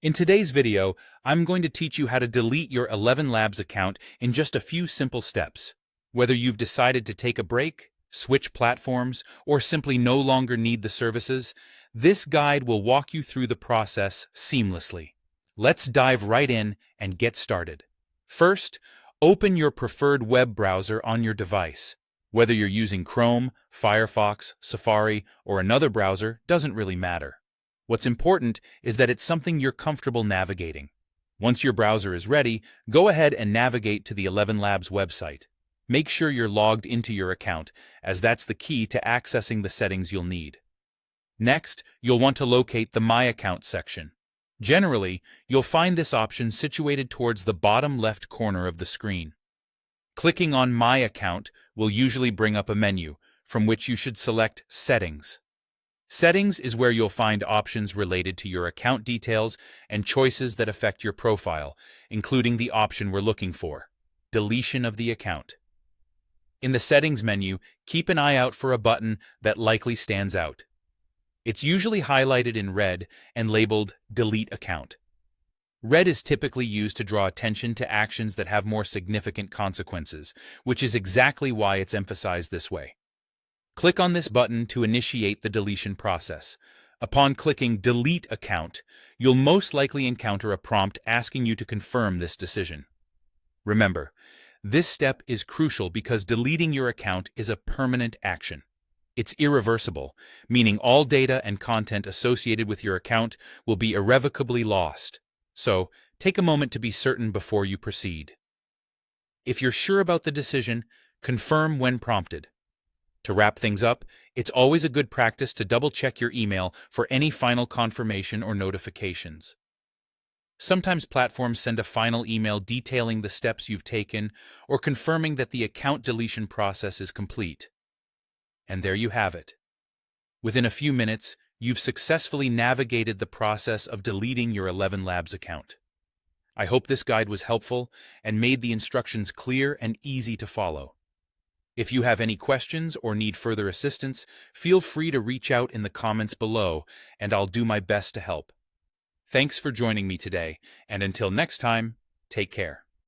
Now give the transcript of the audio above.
In today's video, I'm going to teach you how to delete your ElevenLabs account in just a few simple steps. Whether you've decided to take a break, switch platforms, or simply no longer need the services, this guide will walk you through the process seamlessly. Let's dive right in and get started. First, open your preferred web browser on your device. Whether you're using Chrome, Firefox, Safari, or another browser doesn't really matter. What's important is that it's something you're comfortable navigating. Once your browser is ready, go ahead and navigate to the ElevenLabs website. Make sure you're logged into your account, as that's the key to accessing the settings you'll need. Next, you'll want to locate the My Account section. Generally, you'll find this option situated towards the bottom left corner of the screen. Clicking on My Account will usually bring up a menu, from which you should select Settings. Settings is where you'll find options related to your account details and choices that affect your profile, including the option we're looking for, deletion of the account. In the Settings menu, keep an eye out for a button that likely stands out. It's usually highlighted in red and labeled Delete Account. Red is typically used to draw attention to actions that have more significant consequences, which is exactly why it's emphasized this way. Click on this button to initiate the deletion process. Upon clicking Delete Account, you'll most likely encounter a prompt asking you to confirm this decision. Remember, this step is crucial because deleting your account is a permanent action. It's irreversible, meaning all data and content associated with your account will be irrevocably lost. So, take a moment to be certain before you proceed. If you're sure about the decision, confirm when prompted. To wrap things up, it's always a good practice to double-check your email for any final confirmation or notifications. Sometimes platforms send a final email detailing the steps you've taken or confirming that the account deletion process is complete. And there you have it. Within a few minutes, you've successfully navigated the process of deleting your ElevenLabs account. I hope this guide was helpful and made the instructions clear and easy to follow. If you have any questions or need further assistance, feel free to reach out in the comments below, and I'll do my best to help. Thanks for joining me today, and until next time, take care.